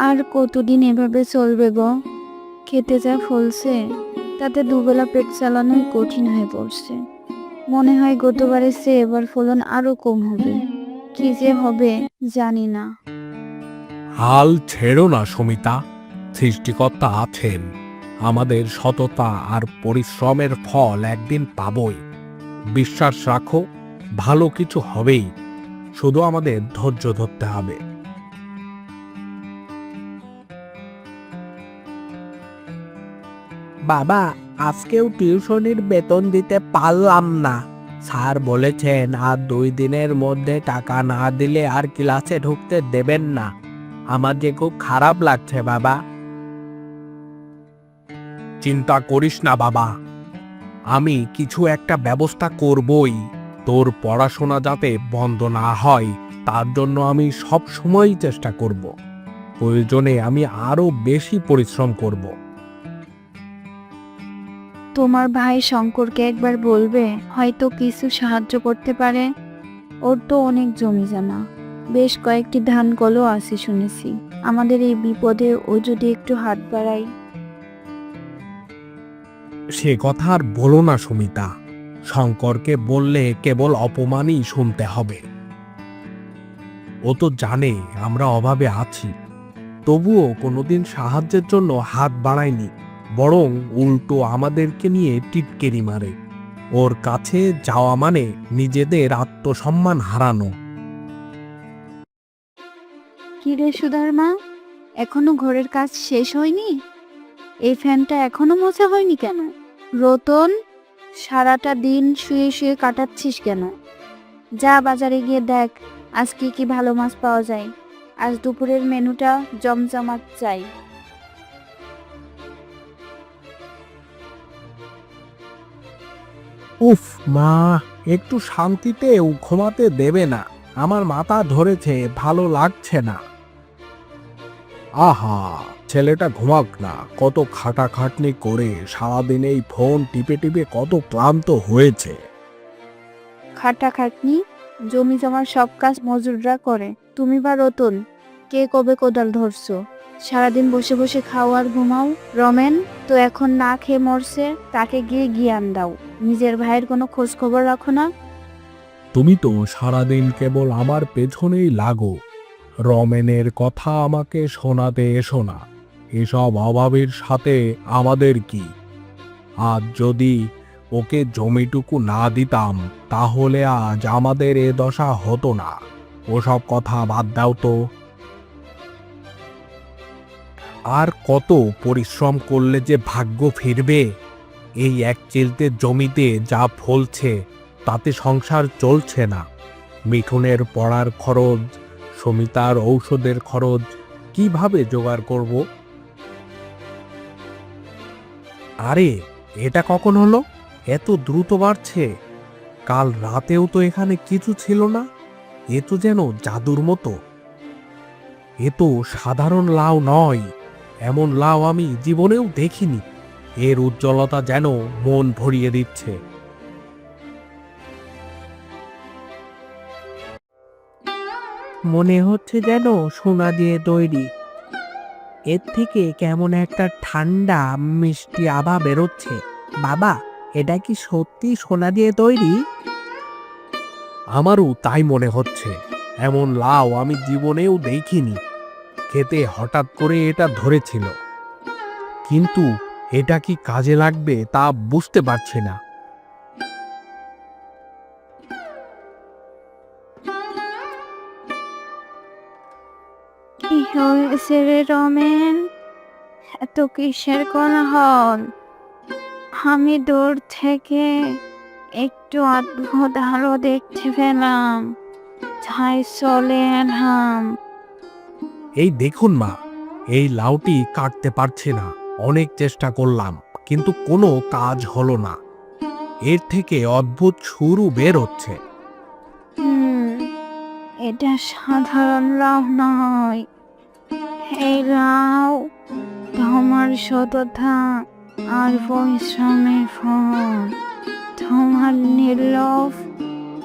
আর কতদিন এভাবে চলবে গো? খেতে যা ফলছে তাতে দুবেলা পেট চালানোই কঠিন হয়ে পড়ছে। মনে হয় গতবারের চেয়ে এবার ফলন আরো কম হবে। কি যে হবে জানি না। হাল ছেড়ো না সুমিতা, সৃষ্টিকর্তা আছেন। আমাদের সততা আর পরিশ্রমের ফল একদিন পাবই। বিশ্বাস রাখো, ভালো কিছু হবেই। শুধু আমাদের ধৈর্য ধরতে হবে। বাবা, আজকেও টিউশনির বেতন দিতে পারলাম না। স্যার বলেছেন আর 2 দিনের মধ্যে টাকা না দিলে আর ক্লাসে ঢুকতে দেবেন না। আমার যে খুব খারাপ লাগছে বাবা। চিন্তা করিস না বাবা, আমি কিছু একটা ব্যবস্থা করবই। তোর পড়াশোনা যাতে বন্ধ না হয় তার জন্য আমি সব সময় চেষ্টা করব। প্রয়োজনে আমি আরো বেশি পরিশ্রম করব। তোমার ভাই শঙ্করকে একবার বলবে, হয়তো কিছু সাহায্য করতে পারে। ওর তো অনেক জমি জমা, বেশ কয়েকটি ধান কলও আছে শুনেছি। আমাদের এই বিপদে ও যদি একটু হাত বাড়ায়। সে কথা আর বলো না সুমিতা, শঙ্করকে বললে কেবল অপমানই শুনতে হবে। ও তো জানে আমরা অভাবে আছি, তবুও কোনোদিন সাহায্যের জন্য হাত বাড়ায়নি, বরং উল্টো আমাদেরকে নিয়ে টিটকেরি মারে। ওর কাছে যাওয়া মানে নিজেদের আত্মসম্মান হারানো। কি রে সুধার মা, এখনো ঘরের কাজ শেষ হয়নি? এই ফ্যানটা এখনো মোছা হয়নি কেন? রতন, সারাটা দিন শুয়ে শুয়ে কাটাচ্ছিস কেন? যা বাজারে গিয়ে দেখ আজ কি কি ভালো মাছ পাওয়া যায়। আজ দুপুরের মেনুটা জমজমাট চাই। উফ মা, একটু শান্তিতেও ঘুমাতে দেবে না। আমার মাথা ধরেছে, ভালো লাগছে না। আহা, ছেলেটা ঘুমাক না। কত খাটাখাটনি করে সারাদিন এই ফোন টিপে টিপে কত ক্লান্ত হয়েছে। খাটাখাটনি, জমি জমার সব কাজ মজুররা করে, তুমি বা রতন কে কবে কোদাল ধরছো? সারাদিন বসে বসে খাও আর ঘুমাও। রমেন তো এখন না খেয়ে মরছে, তাকে গিয়ে জ্ঞান দাও। নিজের ভাইয়ের কোনো খোঁজ খবর রাখো না। তুমি তো সারাদিন কেবল আমার পেছনেই লাগো। রমেনের কথা আমাকে শোনাতে এসো না। এসব অভাবের সাথে আমাদের কি? আজ যদি ওকে জমিটুকু না দিতাম তাহলে আজ আমাদের এ দশা হতো না। ওসব কথা বাদ দাও তো। আর কত পরিশ্রম করলে যে ভাগ্য ফিরবে? এই এক চিলতে জমিতে যা ফলছে তাতে সংসার চলছে না। মিঠুনের পড়ার খরচ, সমিতার ঔষধের খরচ কিভাবে জোগাড় করব? আরে, এটা কখন হলো? এত দ্রুত বাড়ছে। কাল রাতেও তো এখানে কিছু ছিল না। এ তো যেন জাদুর মতো। এ তো সাধারণ লাউ নয়, এমন লাউ আমি জীবনেও দেখিনি। এর উজ্জ্বলতা যেন মন ভরিয়ে দিচ্ছে। মনে হচ্ছে যেন সোনা দিয়ে তৈরি। এর থেকে কেমন একটা ঠান্ডা মিষ্টি আভা বেরোচ্ছে। বাবা, এটা কি সত্যি সোনা দিয়ে তৈরি? আমারও তাই মনে হচ্ছে। এমন লাউ আমি জীবনেও দেখিনি। খেতে হঠাৎ করে এটা ধরেছিল, কিন্তু এটা কি কাজে লাগবে তা বুঝতে পারছি না। কি হয়েছে রে রমেন, এত কিসের কোলাহল? আমি দূর থেকে একটু অদ্ভুত আলো দেখতে পেলাম, তাই চলে এলাম। এই দেখুন মা, এই লাউটি কাটতে পারছি না। অনেক চেষ্টা করলাম, কিন্তু কোনো কাজ হলো না। এর থেকে অদ্ভুত সুরও বের হচ্ছে। হুম, এটা সাধারণ লাউ নয়। এই লাউ তোমার সততা আর পরিশ্রমের ফল। তোমার নির্লোভ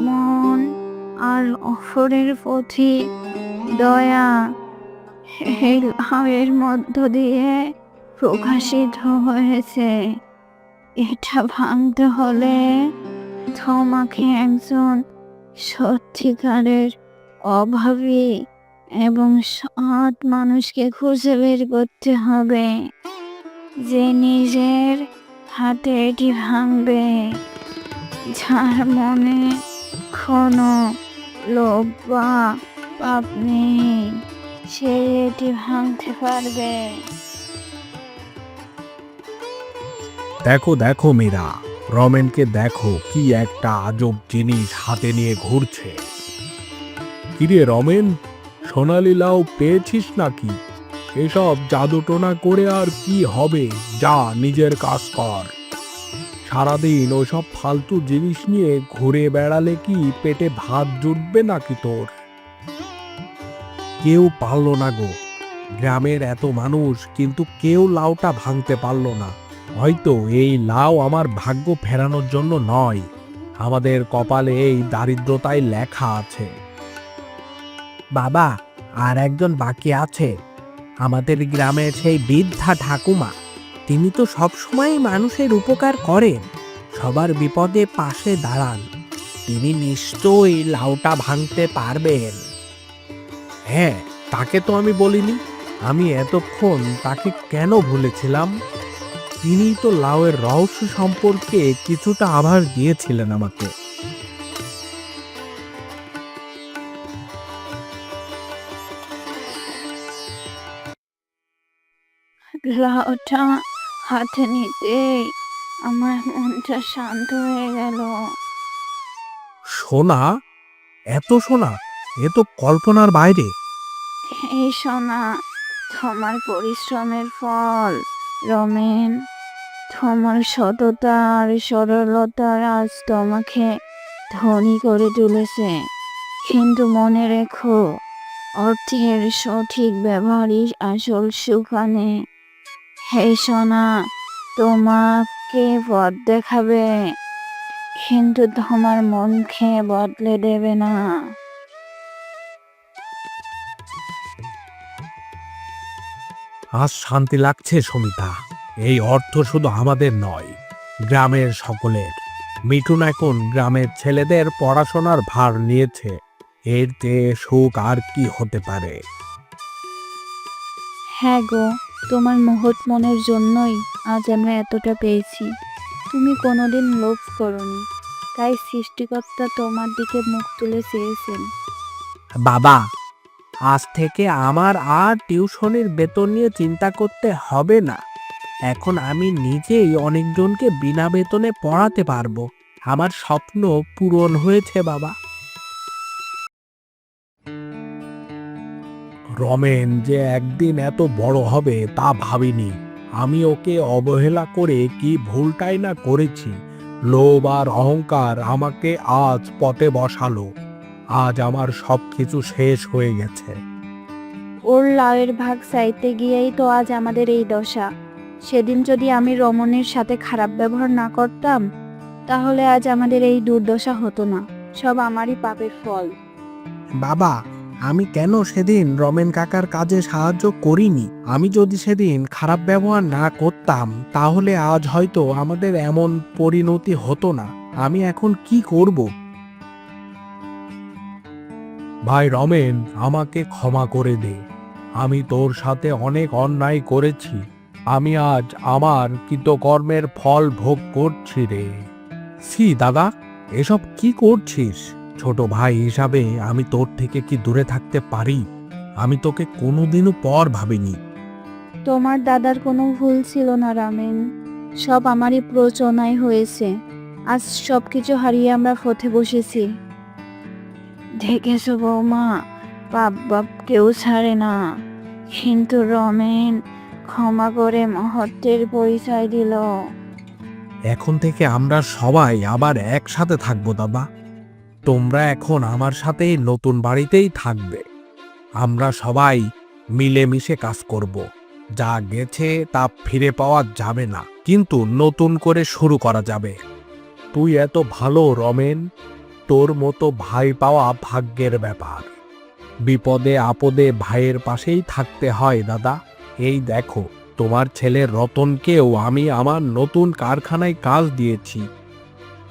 মন আর অপরের প্রতি দয়া, এই লাউয়ের মধ্য দিয়ে প্রকাশিত হয়েছে। এটা ভাঙতে হলে তোমাকে একজন সত্যিকারের অভাবী এবং সৎ মানুষকে খুঁজে বের করতে হবে, যে নিজের হাতে এটি ভাঙবে, যার মনে কোনো লোভ বা পাপ নেই, সে এটি ভাঙতে পারবে। দেখো দেখো মীরা, রমেনকে দেখো কি একটা আজব জিনিস হাতে নিয়ে ঘুরছে। কিরে রমেন, সোনালি লাউ পেয়েছিস নাকি? এসব জাদুটোনা করে আর কি হবে, যা নিজের কাজ কর। সারাদিন ওসব ফালতু জিনিস নিয়ে ঘুরে বেড়ালে কি পেটে ভাত জুটবে নাকি তোর? কেউ পারলো না গো, গ্রামের এত মানুষ কিন্তু কেউ লাউটা ভাঙতে পারলো না। হয়তো এই লাউ আমার ভাগ্য ফেরানোর জন্য নয়, আমাদের কপালে এই দারিদ্রতায় লেখা আছে। বাবা, আর একজন বাকি আছে, আমাদের গ্রামের সেই বৃদ্ধা ঠাকুমা। তিনি তো সবসময় মানুষের উপকার করেন, সবার বিপদে পাশে দাঁড়ান। তিনি নিশ্চয়ই লাউটা ভাঙতে পারবেন। হ্যাঁ, তাকে তো আমি বলিনি। আমি এতক্ষণ তাকে কেন ভুলেছিলাম? তিনি তো লাউয়ের রহস্য সম্পর্কে কিছুটা আভাস দিয়েছিলেন আমাকে। লাউটা হাতে নিতেই আমার মনটা শান্ত হয়ে গেল। সোনা? এত সোনা? এ তো কল্পনার বাইরে। এই সোনা তোমার পরিশ্রমের ফল রমেন। তোমার সততা আর সরলতা আজ তোমাকে ধনী করে তুলেছে। কিন্তু মনে রেখো, অর্থের সঠিক ব্যবহারই আসল সুখ আনে। হে সোনা, তোমাকে পথ দেখাবে, কিন্তু তোমার মনকে বদলে দেবে না। আজ শান্তি লাগছে সমিতা। এই অর্থ শুধু আমাদের নয়, গ্রামের সকলের। মিঠুন এখন গ্রামের ছেলেদের পড়াশোনার ভার নিয়েছে। এর চেয়ে সুখ আর কি হতে পারে? হ্যাঁ গো, তোমার মহৎ মনের জন্যই আজ আমরা এতটা পেয়েছি। তুমি কোনোদিন লোভ করনি, তাই সৃষ্টিকর্তা তোমার দিকে মুখ তুলে চেয়েছেন। বাবা, আজ থেকে আমার আর টিউশনের বেতন নিয়ে চিন্তা করতে হবে না। এখন আমি নিজেই অনেকজনকে বিনা বেতনে পড়াতে পারবো। আমার স্বপ্ন পূরণ হয়েছে বাবা। রমেন যে একদিন এত বড় হবে তা ভাবিনি। আমি ওকে অবহেলা করে কি ভুলটাই না করেছি। লোভ আর অহংকার আমাকে আজ পথে বসালো। আজ আমার সবকিছু শেষ হয়ে গেছে। ওর লাউয়ের ভাগ চাইতে গিয়েই তো আজ আমাদের এই দশা। সেদিন যদি আমি রমণের সাথে খারাপ ব্যবহার না করতাম, তাহলে আজ আমাদের এই দুর্দশা হতো না। সব আমারই পাপের ফল। বাবা, আমি কেন সেদিন রমেন কাকার কাজে সাহায্য করিনি? আমি যদি সেদিন খারাপ ব্যবহার না করতাম, তাহলে আজ হয়তো আমাদের এমন পরিণতি হতো না। আমি এখন কি করব? ভাই রমেন, আমাকে ক্ষমা করে দে। আমি তোর সাথে অনেক অন্যায় করেছি। আমি আজ আমার কৃতকর্মের ফল ভোগ করছি রে। সি দাদা, এসব কি করছিস? ছোট ভাই হিসাবে আমি তোর থেকে কি দূরে থাকতে পারি? আমি তোকে কোনোদিনও পর ভাবিনি। তোমার দাদার কোনো ভুল ছিল না রামেন, সব আমারই প্ররোচনায় হয়েছে। আজ সবকিছু হারিয়ে আমরা পথে বসেছি। দেখেছো বৌমা, বাপ বাপ কেউ ছাড়ে না, কিন্তু রমেন ক্ষমা করে মহত্বের পরিচয় দিল। এখন থেকে আমরা সবাই আবার একসাথে থাকবো দাদা। তোমরা এখন আমার সাথে নতুন বাড়িতেই থাকবে। আমরা সবাই মিলেমিশে কাজ করব। যা গেছে তা ফিরে পাওয়া যাবে না, কিন্তু নতুন করে শুরু করা যাবে। তুই এত ভালো রমেন, তোর মতো ভাই পাওয়া ভাগ্যের ব্যাপার। বিপদে আপদে ভাইয়ের পাশেই থাকতে হয় দাদা। এই দেখো, তোমার ছেলে রতনকেও আমি আমার নতুন কারখানায় কাজ দিয়েছি।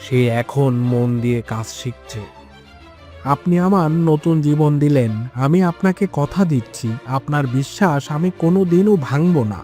সে এখন মন দিয়ে কাজ শিখছে। আপনি আমার নতুন জীবন দিলেন, আমি আপনাকে কথা দিচ্ছি আপনার বিশ্বাস আমি কোনোদিনও ভাঙব না।